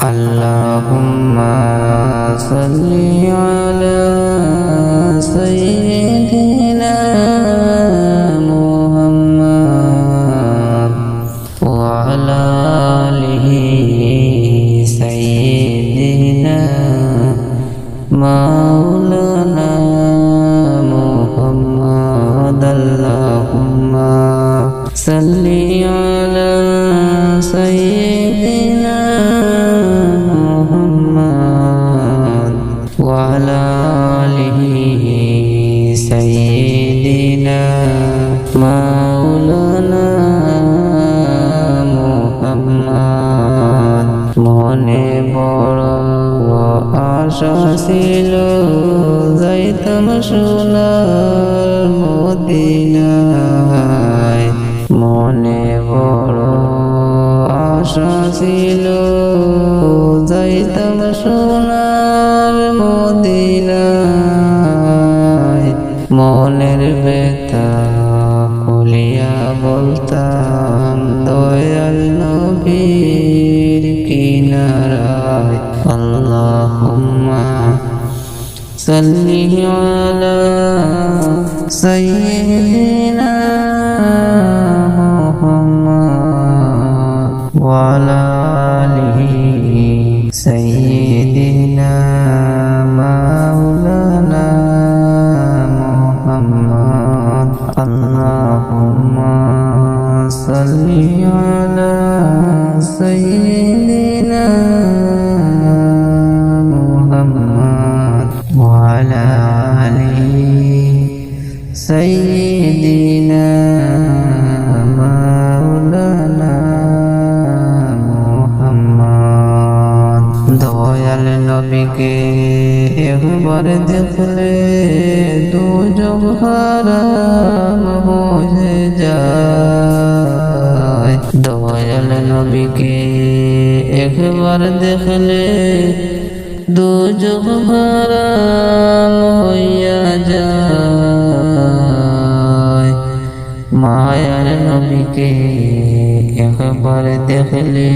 আল্লাহুম্মা সাল্লি আলা সাইয়্যিদিনা মুহাম্মাদ ওয়া আলা আলিহি সাইয়্যিদিনা মাওলানা মুহাম্মাদ আল্লাহুম্মা সাল্লি আলা সাইয়্যিদিনা মুহাম্মাদ ওয়া আলা আলিহি সাইয়্যিদিনা মাওলানা মুহাম্মাদ মনে বড় আশা ছিল যাইতাম সোনার মদিনায় মনে বড় আশা ছিল যাইতাম সোনার মদিনায় মনের ব্যথা খুলিয়া বলতাম দয়াল নবীর কিনারায় আল্লাহুম্মা সাল্লি আলা সাইয়্যিদিনা মুহাম্মাদ ওয়া আলা আলিহি সাইয়্যিদিনা মাওলানা মুহাম্মাদ আল্লাহুম্মা সাল্লি আলা সাইয়্যিদিনা মুহাম্মাদ ওয়া আলা আলিহি সাইয়্যিদিনা মাওলানা মুহাম্মাদ দয়াল নবীকে একবার দেখলে দুজক হারাম হয়ে যায় দয়াল নবীকে একবার দেখলে দুজক হারাম হইয়া যায় মায়ার নবীকে একবার দেখলে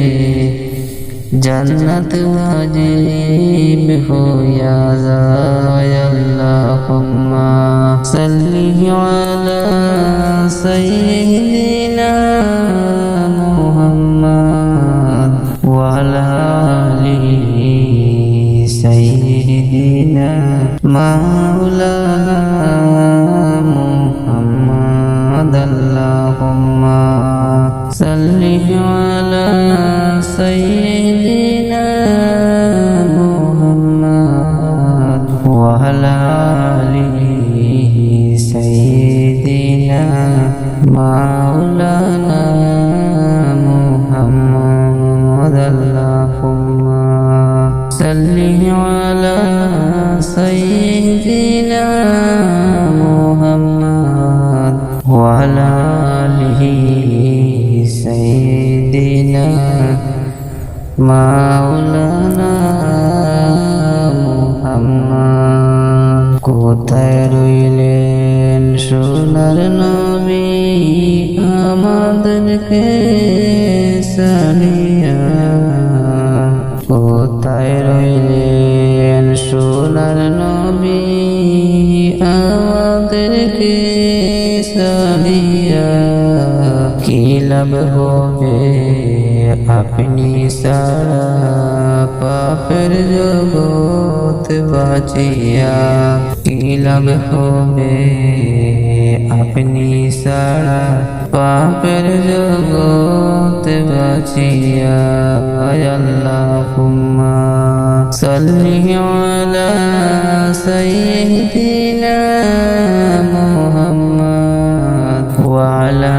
জান্নাত ওয়াজিব হইয়া যায় আল্লাহুম্মা সাল্লি আলা সাইয়্যিদিনা মুহাম্মাদ ওয়া আলা আলিহি সাইয়্যিদিনা মাওলানা মুহাম্মাদ আল্লাহুম্মা সাল্লি আলা সাইয়্যিদিনা মুহাম্মাদ ওয়া আলা আলিহি সাইয়্যিদিনা মাওলানা মুহাম্মাদ আল্লাহুম্মা সাল্লি আলা সাইয়্যিদিনা মুহাম্মাদ ওয়া আলা আলিহি সাইয়্যিদিনা মাওলানা মুহাম্মদ কোথায় রইলেন সোনার নবী আমাদেরকে সারিয়া কোথায় রইলেন সোনার নবী আমাদেরকে সারিয়া কি লাভ হবে আপনি সারা পাপের জগৎ বাঁচিয়া কি লাভ হবে আপনি সারা পাপের জগৎ বাঁচিয়া আল্লাহুম্মা সাল্লি আলা সাইয়্যিদিনা মুহাম্মাদ ওয়া আলা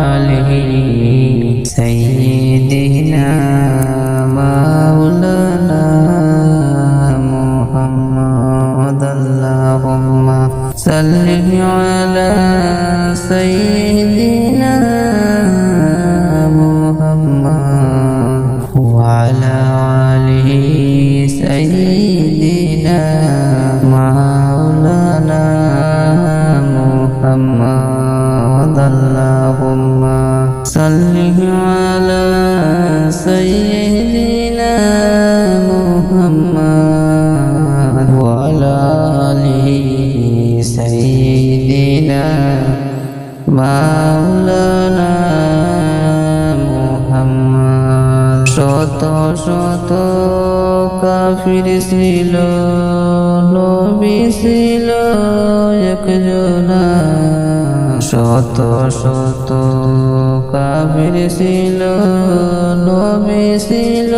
আলিহি সাইয়্যিদিনা মাওলানা মুহাম্মাদ আল্লাহুম্মা সাল্লি আলা সাইয়্যিদিনা মুহাম্মাদ ওয়া আলা আলিহি সাইয়্যিদিনা মাওলানা মুহাম্মদ। শত শত কাফির ছিল, নবী ছিল একজনা। শত শত কাফির ছিল, নবী ছিল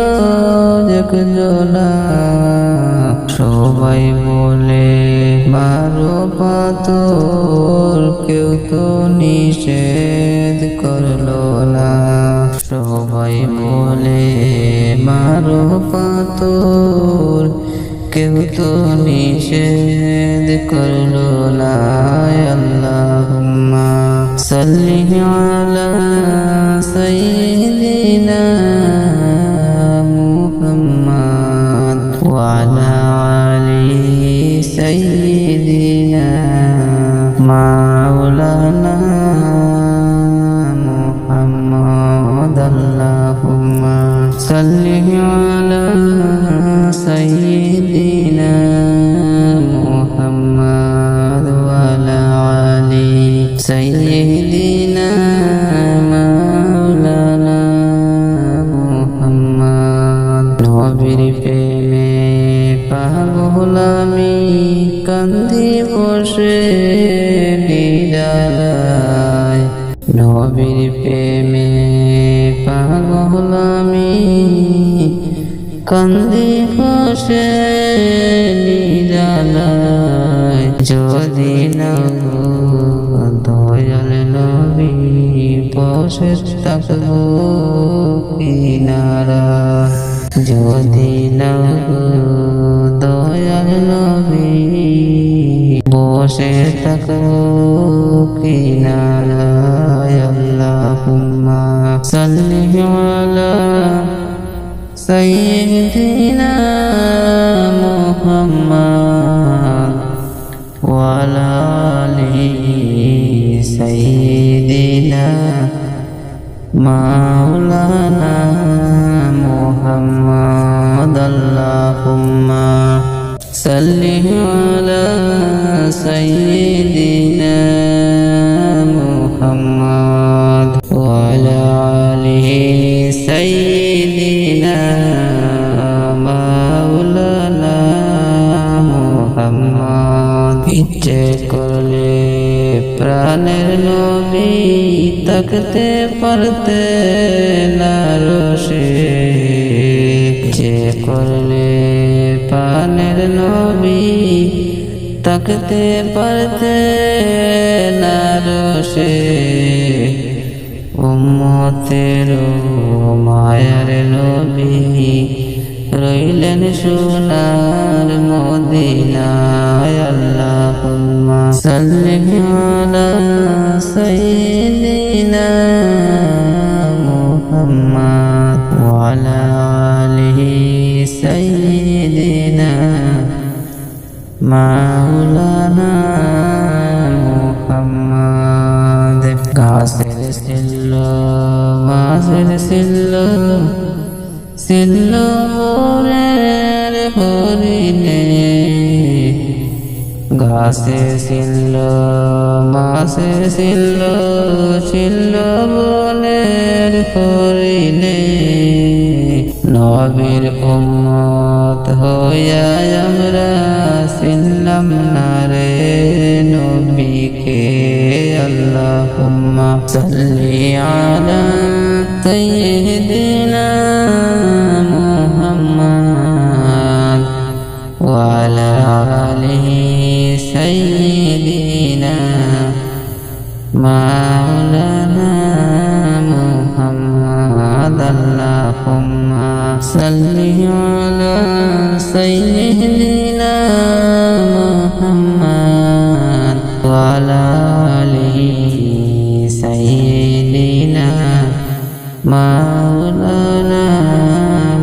একজনা। সবাই বলে মারো পাথর, কেউ তো নিষেধ করলো না। সবাই বলে মারো পাথর, কেউ তো নিষেধ করলো না। আল্লাহুম্মা সাল্লি আলা সাইয়্যিদিনা মুহাম্মদ ওয়া আলা আলি সাইয়্যিদিনা মাওলানা মুহাম্মদ। আল্লাহুম্মা সাল্লি আলা সাইয়্যিদিনা মুহাম্মদ ওয়া আলা আলি সাইয়্যিদিনা মাওলানা মুহাম্মদ। নবীর প্রেমে পাগল আমি, কান্দি বসে নিরালায়। নবীর প্রেমে পাগল আমি, কান্দি বসে নিরালায়। যদি না দয়াল নবী, বসে থাকবো কিনারা। যদি না দয়াল নবী, বসে থাকবো কিনারায়। আল্লাহুম্মা সাল্লি আলা সাইয়্যিদিনা মুহাম্মদ ওয়া আলা আলি সাইয়্যিদিনা মাওলানা মুহাম্মদ। আল্লাহুম্মা সাল্লি আলা সাইয়্যিদিনা মুহাম্মদ ওয়া আলা আলি সাইয়্যিদিনা মাওলানা মুহাম্মদ। ইচ্ছে করলে প্রাণের নবী, থাকতে পারতে না রোষে। ইচ্ছে করলে প্রাণের নবী, থাকতে পারতে না রোষে। উম্মতের মায়ার নবী, রইলেন সোনার মদিনায়। আল্লাহুম্মা সাল্লি আলা সাইয়্যিদিনা মুহাম্মদ ওয়া আলা আলি সাইয়্যিদিনা মাওলানা মুহাম্মদ। গাছের ছিল মাছের ছিল, ছিল মোরের হরিণে। গাছে ছিল মাছে ছিল, ছিল বনের হরিণে। নবীর উম্মত হইয়া আমরা চিনলাম না রে নবীকে। আল্লাহুম্মা সাল্লি আলা সাইয়্যিদিনা মুহাম্মদ ওয়া আলা আলি সাইয়্যিদিনা মাওলানা মুহাম্মদ। আল্লাহুম্মা সাল্লি আলা সাইয়্যিদিনা মুহাম্মদ ওয়া আলা আলি সাইয়্যিদিনা মাওলানা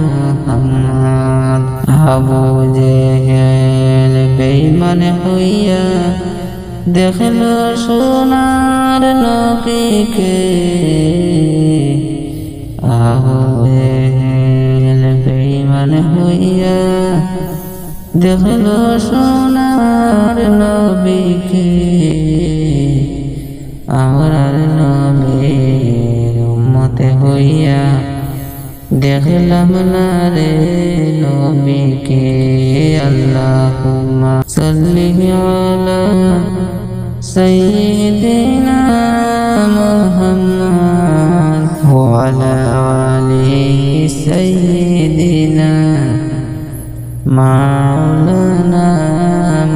মুহাম্মদ। আবু জেহেল বেঈমান হইয়া দেখলো সোনার নবীকে। আবু জেহেল বেঈমান হইয়া দেখলো সোনার নবীকে। আমরা হইয়া দেখলাম না রে নবীকে আল্লাহুম্মা সাল্লি আলা সাইয়্যিদিনা মুহাম্মদ ওয়া আলা আলি সাইয়্যিদিনা মাওলানা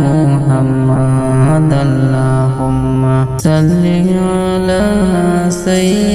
মুহাম্মদ আল্লাহুম্মা সাল্লি আলা সাইয়্যিদিনা